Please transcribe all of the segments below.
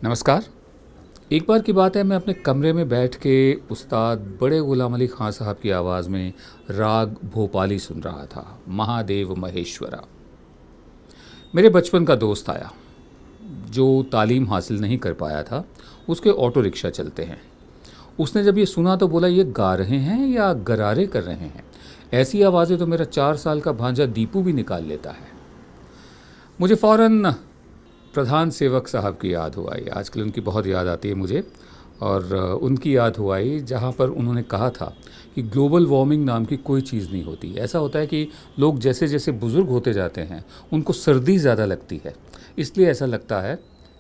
नमस्कार। एक बार की बात है, मैं अपने कमरे में बैठ के उस्ताद बड़े गुलाम अली खां साहब की आवाज़ में राग भोपाली सुन रहा था, महादेव महेश्वरा। मेरे बचपन का दोस्त आया जो तालीम हासिल नहीं कर पाया था, उसके ऑटो रिक्शा चलते हैं। उसने जब ये सुना तो बोला, ये गा रहे हैं या गरारे कर रहे हैं? ऐसी आवाज़ें तो मेरा 4 साल का भांजा दीपू भी निकाल लेता है। मुझे फ़ौरन प्रधान सेवक साहब की याद हुआ आई। आजकल उनकी बहुत याद आती है मुझे, और उनकी याद हुआ आई जहाँ पर उन्होंने कहा था कि ग्लोबल वार्मिंग नाम की कोई चीज़ नहीं होती। ऐसा होता है कि लोग जैसे जैसे बुज़ुर्ग होते जाते हैं उनको सर्दी ज़्यादा लगती है, इसलिए ऐसा लगता है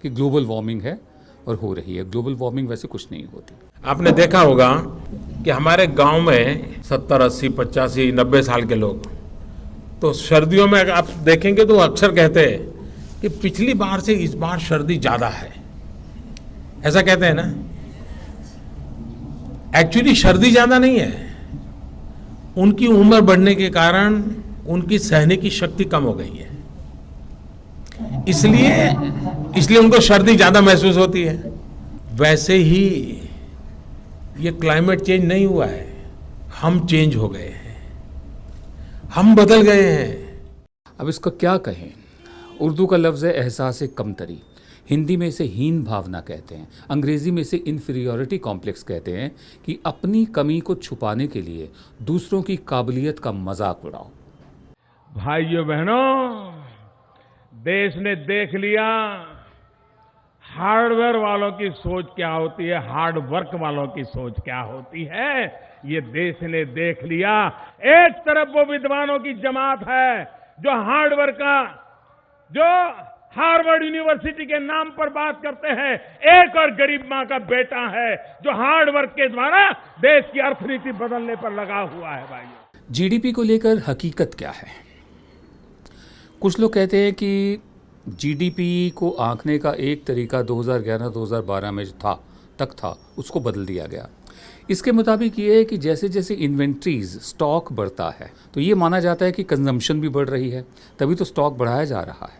कि ग्लोबल वार्मिंग है और हो रही है। ग्लोबल वार्मिंग वैसे कुछ नहीं होती। आपने देखा होगा कि हमारे गांव में 70, 80, 85, 90 साल के लोग तो सर्दियों में अगर आप देखेंगे तो अक्सर कहते हैं कि पिछली बार से इस बार सर्दी ज्यादा है, ऐसा कहते हैं ना। एक्चुअली सर्दी ज्यादा नहीं है, उनकी उम्र बढ़ने के कारण उनकी सहने की शक्ति कम हो गई है, इसलिए उनको सर्दी ज्यादा महसूस होती है। वैसे ही ये क्लाइमेट चेंज नहीं हुआ है, हम चेंज हो गए हैं, हम बदल गए हैं। अब इसका क्या कहें? उर्दू का लफ्ज़ है एहसास कमतरी, हिंदी में इसे हीन भावना कहते हैं, अंग्रेज़ी में इसे इन्फीरियॉरिटी कॉम्प्लेक्स कहते हैं कि अपनी कमी को छुपाने के लिए दूसरों की काबिलियत का मजाक उड़ाओ। भाइयों बहनों, देश ने देख लिया हार्डवेयर वालों की सोच क्या होती है, हार्ड वर्क वालों की सोच क्या होती है। ये देश ने देख लिया। एक तरफ वो विद्वानों की जमात है जो हार्डवेयर का, जो हार्वर्ड यूनिवर्सिटी के नाम पर बात करते हैं, एक और गरीब मां का बेटा है जो हार्ड वर्क के द्वारा देश की अर्थनीति बदलने पर लगा हुआ है। भाइयों, जीडीपी को लेकर हकीकत क्या है? कुछ लोग कहते हैं कि जीडीपी को आंकने का एक तरीका 2011-2012 में तक था, उसको बदल दिया गया। इसके मुताबिक ये है कि जैसे जैसे इन्वेंट्रीज, स्टॉक बढ़ता है तो ये माना जाता है कि कंजम्पशन भी बढ़ रही है, तभी तो स्टॉक बढ़ाया जा रहा है।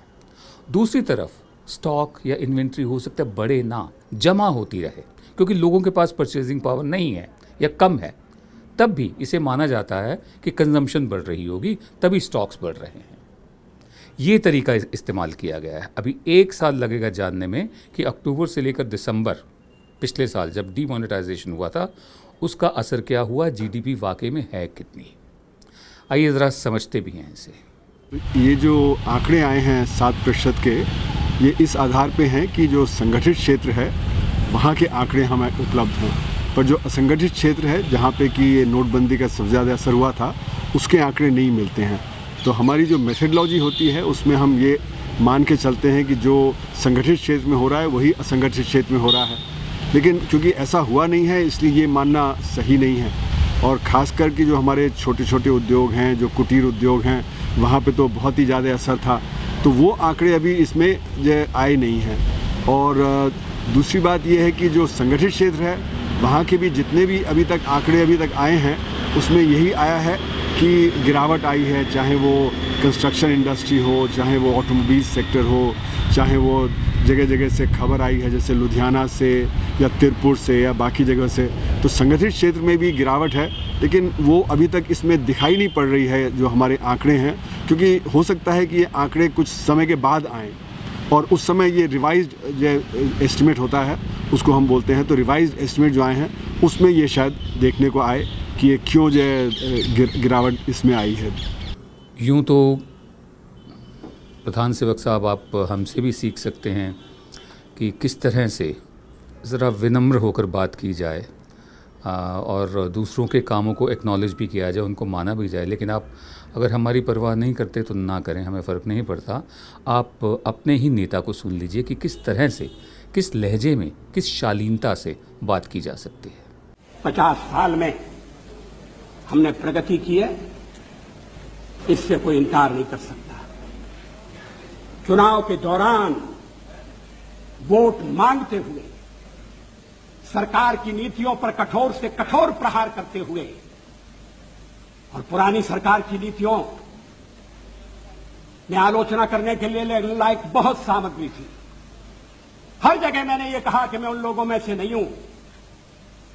दूसरी तरफ स्टॉक या इन्वेंट्री हो सकता है बढ़े ना, जमा होती रहे, क्योंकि लोगों के पास परचेजिंग पावर नहीं है या कम है, तब भी इसे माना जाता है कि कंजम्पशन बढ़ रही होगी, तभी स्टॉक्स बढ़ रहे हैं। ये तरीका इस्तेमाल किया गया है। अभी 1 साल लगेगा जानने में कि अक्टूबर से लेकर दिसंबर पिछले साल जब डीमोनेटाइजेशन हुआ था उसका असर क्या हुआ, जीडीपी वाकई में है कितनी। आइए ज़रा समझते भी हैं इसे। ये जो आंकड़े आए हैं 7% के, ये इस आधार पे हैं कि जो संगठित क्षेत्र है वहाँ के आंकड़े हमें उपलब्ध हैं, पर जो असंगठित क्षेत्र है जहाँ पे कि ये नोटबंदी का सबसे ज़्यादा असर हुआ था उसके आंकड़े नहीं मिलते हैं। तो हमारी जो मेथडोलॉजी होती है उसमें हम ये मान के चलते हैं कि जो संगठित क्षेत्र में हो रहा है वही असंगठित क्षेत्र में हो रहा है, लेकिन क्योंकि ऐसा हुआ नहीं है इसलिए ये मानना सही नहीं है। और ख़ास कर कि जो हमारे छोटे छोटे उद्योग हैं, जो कुटीर उद्योग हैं, वहाँ पे तो बहुत ही ज़्यादा असर था, तो वो आंकड़े अभी इसमें जो आए नहीं हैं। और दूसरी बात ये है कि जो संगठित क्षेत्र है वहाँ के भी जितने भी अभी तक आंकड़े अभी तक आए हैं उसमें यही आया है कि गिरावट आई है, चाहे वो कंस्ट्रक्शन इंडस्ट्री हो, चाहे वो ऑटोमोबाइल सेक्टर हो, चाहे वो जगह जगह से खबर आई है जैसे लुधियाना से या तिरपुर से या बाकी जगह से, तो संगठित क्षेत्र में भी गिरावट है, लेकिन वो अभी तक इसमें दिखाई नहीं पड़ रही है जो हमारे आंकड़े हैं, क्योंकि हो सकता है कि ये आंकड़े कुछ समय के बाद आएँ और उस समय ये रिवाइज्ड जो एस्टिमेट होता है उसको हम बोलते हैं, तो रिवाइज्ड एस्टिमेट जो आए हैं उसमें ये शायद देखने को आए कि ये क्यों जो गिरावट इसमें आई है। यूँ तो प्रधान सेवक साहब, आप हमसे भी सीख सकते हैं कि किस तरह से ज़रा विनम्र होकर बात की जाए और दूसरों के कामों को एक्नॉलेज भी किया जाए, उनको माना भी जाए। लेकिन आप अगर हमारी परवाह नहीं करते तो ना करें, हमें फ़र्क नहीं पड़ता। आप अपने ही नेता को सुन लीजिए कि किस तरह से, किस लहजे में, किस शालीनता से बात की जा सकती है। 50 साल में हमने प्रगति की है, इससे कोई इनकार नहीं कर सकता। चुनाव के दौरान वोट मांगते हुए, सरकार की नीतियों पर कठोर से कठोर प्रहार करते हुए, और पुरानी सरकार की नीतियों में आलोचना करने के लिए लायक बहुत सामग्री थी, हर जगह मैंने ये कहा कि मैं उन लोगों में से नहीं हूं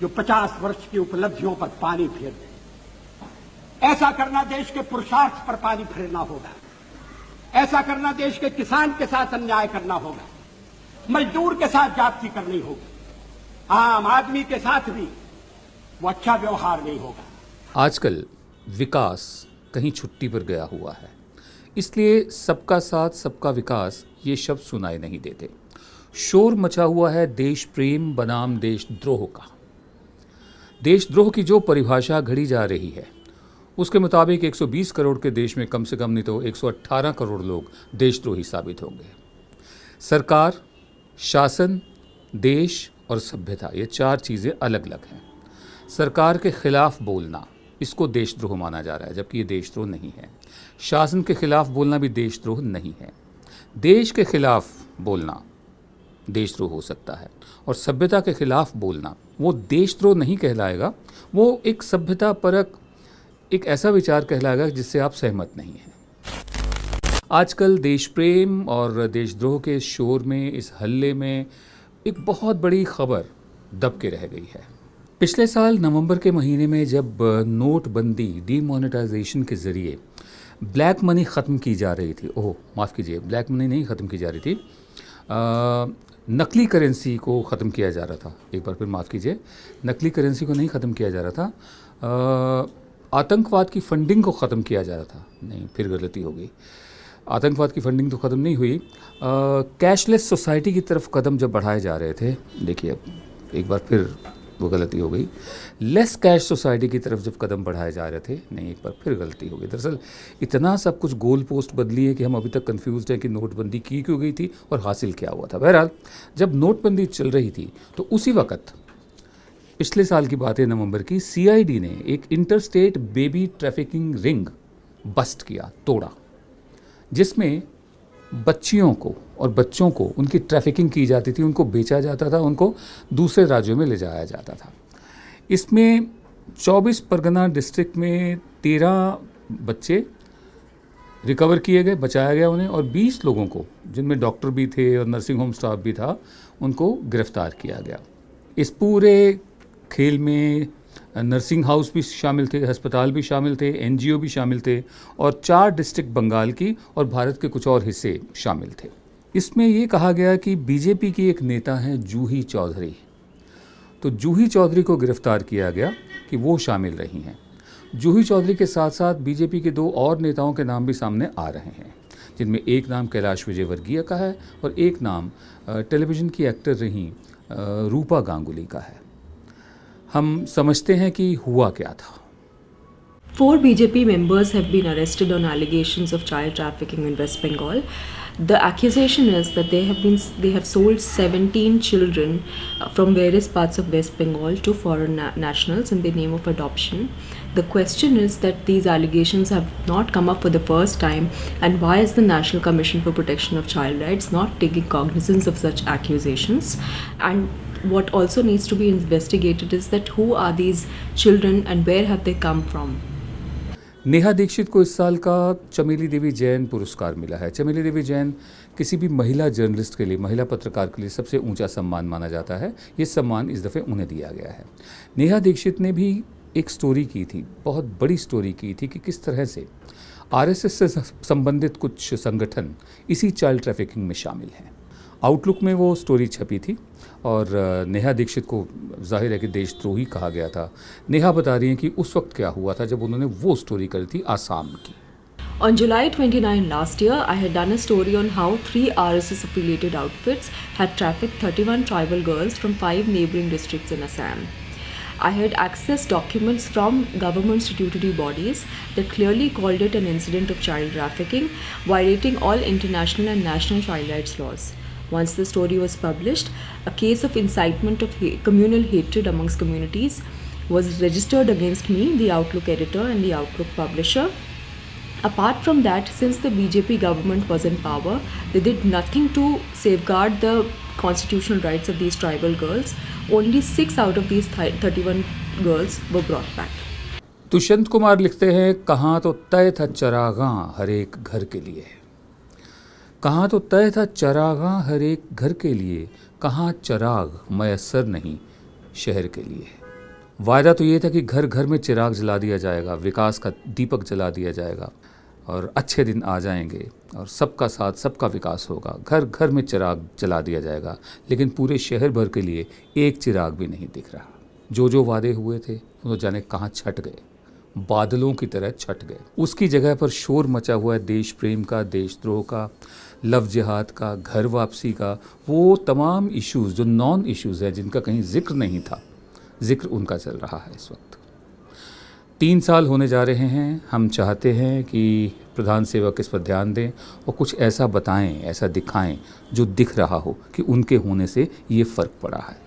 जो 50 वर्ष की उपलब्धियों पर पानी फेर दे। ऐसा करना देश के पुरुषार्थ पर पानी फेरना होगा। ऐसा करना देश के किसान के साथ अन्याय करना होगा, मजदूर के साथ जाति करनी होगी, आम आदमी के साथ भी वो अच्छा व्यवहार नहीं होगा। आजकल विकास कहीं छुट्टी पर गया हुआ है, इसलिए सबका साथ सबका विकास ये शब्द सुनाई नहीं देते। शोर मचा हुआ है देश प्रेम बनाम देशद्रोह का। देशद्रोह की जो परिभाषा घड़ी जा रही है उसके मुताबिक 120 करोड़ के देश में कम से कम नहीं तो 118 करोड़ लोग देशद्रोही साबित होंगे। सरकार, शासन, देश और सभ्यता, ये चार चीज़ें अलग अलग हैं। सरकार के खिलाफ बोलना, इसको देशद्रोह माना जा रहा है, जबकि ये देशद्रोह नहीं है। शासन के खिलाफ बोलना भी देशद्रोह नहीं है। देश के खिलाफ बोलना देशद्रोह हो सकता है, और सभ्यता के खिलाफ बोलना वो देशद्रोह नहीं कहलाएगा, वो एक सभ्यता परक एक ऐसा विचार कहलाएगा जिससे आप सहमत नहीं हैं। आजकल देश प्रेम और देशद्रोह के शोर में, इस हल्ले में एक बहुत बड़ी खबर दब के रह गई है। पिछले साल नवंबर के महीने में जब नोटबंदी, डीमोनेटाइजेशन के ज़रिए ब्लैक मनी ख़त्म की जा रही थी, माफ़ कीजिए, ब्लैक मनी नहीं ख़त्म की जा रही थी, नकली करेंसी को ख़त्म किया जा रहा था। एक बार फिर माफ़ कीजिए, नकली करेंसी को नहीं ख़त्म किया जा रहा था, आतंकवाद की फंडिंग को ख़त्म किया जा रहा था। नहीं, फिर गलती हो गई, आतंकवाद की फंडिंग तो ख़त्म नहीं हुई। कैशलेस सोसाइटी की तरफ कदम जब बढ़ाए जा रहे थे, देखिए एक बार फिर वो गलती हो गई, लेस कैश सोसाइटी की तरफ जब कदम बढ़ाए जा रहे थे, नहीं, एक बार फिर गलती हो गई। दरअसल इतना सब कुछ गोल पोस्ट बदली है कि हम अभी तक कंफ्यूज हैं कि नोटबंदी की क्यों गई थी और हासिल क्या हुआ था। बहरहाल जब नोटबंदी चल रही थी तो उसी वक्त, पिछले साल की बात है, नवंबर की, CID ने एक interstate baby trafficking ring bust किया, तोड़ा, जिसमें बच्चियों को और बच्चों को उनकी ट्रैफिकिंग की जाती थी, उनको बेचा जाता था, उनको दूसरे राज्यों में ले जाया जाता था। इसमें 24 परगना डिस्ट्रिक्ट में 13 बच्चे रिकवर किए गए, बचाया गया उन्हें, और 20 लोगों को, जिनमें डॉक्टर भी थे और नर्सिंग होम स्टाफ भी था, उनको गिरफ्तार किया गया। इस पूरे खेल में नर्सिंग हाउस भी शामिल थे, अस्पताल भी शामिल थे, NGO भी शामिल थे, और 4 डिस्ट्रिक्ट बंगाल की और भारत के कुछ और हिस्से शामिल थे। इसमें ये कहा गया कि BJP की एक नेता हैं जूही चौधरी, तो जूही चौधरी को गिरफ्तार किया गया कि वो शामिल रही हैं। जूही चौधरी के साथ साथ BJP के 2 और नेताओं के नाम भी सामने आ रहे हैं, जिनमें एक नाम कैलाश विजयवर्गीय का है और एक नाम टेलीविज़न की एक्टर रही रूपा गांगुली का है। हम समझते हैं कि हुआ क्या था। 4 BJP members have been arrested on allegations of child trafficking in West Bengal. The accusation is that they have sold 17 children from various parts of West Bengal to foreign nationals in the name of adoption. The question is that these allegations have not come up for the first time, and why is the National Commission for Protection of Child Rights not taking cognizance of such accusations? And what also needs to be investigated is that who are these children and where have they come from? Neha Dixit को इस साल का चमेली देवी जैन पुरस्कार मिला है। चमेली देवी जैन किसी भी महिला जर्नलिस्ट के लिए, महिला पत्रकार के लिए सबसे ऊंचा सम्मान माना जाता है। ये सम्मान इस दफ़े उन्हें दिया गया है। नेहा दीक्षित ने भी एक स्टोरी की थी, बहुत बड़ी स्टोरी की थी, कि किस तरह से RSS से संबंधित कुछ संगठन इसी चाइल्ड ट्रैफिकिंग में शामिल हैं। आउटलुक में वो स्टोरी छपी थी और नेहा दीक्षित को जाहिर है कि देशद्रोही कहा गया था। नेहा बता रही हैं कि उस वक्त क्या हुआ था जब उन्होंने वो स्टोरी करी थी आसाम की। On July 29 last year, I had done a story on how 3 RSS affiliated outfits had trafficked 31 tribal girls from 5 neighboring districts in Assam. I had accessed documents from government statutory bodies that clearly called it an incident of child trafficking, violating all international and national child rights laws. Once the story was published, a case of incitement of communal hatred amongst communities was registered against me, the Outlook editor and the Outlook publisher. Apart from that, since the BJP government was in power, they did nothing to safeguard the constitutional rights of these tribal girls. Only 6 out of these 31 girls were brought back. Dushyant Kumar लिखते हैं, कहाँ तो तय था चरागां हर एक घर के लिए। कहाँ तो तय था चरागां हर एक घर के लिए, कहाँ चराग मयस्सर नहीं शहर के लिए। वायदा तो ये था कि घर घर में चिराग जला दिया जाएगा, विकास का दीपक जला दिया जाएगा और अच्छे दिन आ जाएंगे और सबका साथ सबका विकास होगा, घर घर में चिराग जला दिया जाएगा। लेकिन पूरे शहर भर के लिए एक चिराग भी नहीं दिख रहा। जो वादे हुए थे वो जाने कहाँ छट गए, बादलों की तरह छट गए। उसकी जगह पर शोर मचा हुआ है देश प्रेम का, देशद्रोह का, लव जिहाद का, घर वापसी का, वो तमाम इश्यूज़ जो नॉन इश्यूज़ हैं जिनका कहीं जिक्र नहीं था, जिक्र उनका चल रहा है इस वक्त। 3 साल होने जा रहे हैं। हम चाहते हैं कि प्रधान सेवक इस पर ध्यान दें और कुछ ऐसा बताएं, ऐसा दिखाएं जो दिख रहा हो कि उनके होने से ये फ़र्क पड़ा है।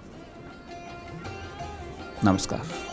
नमस्कार।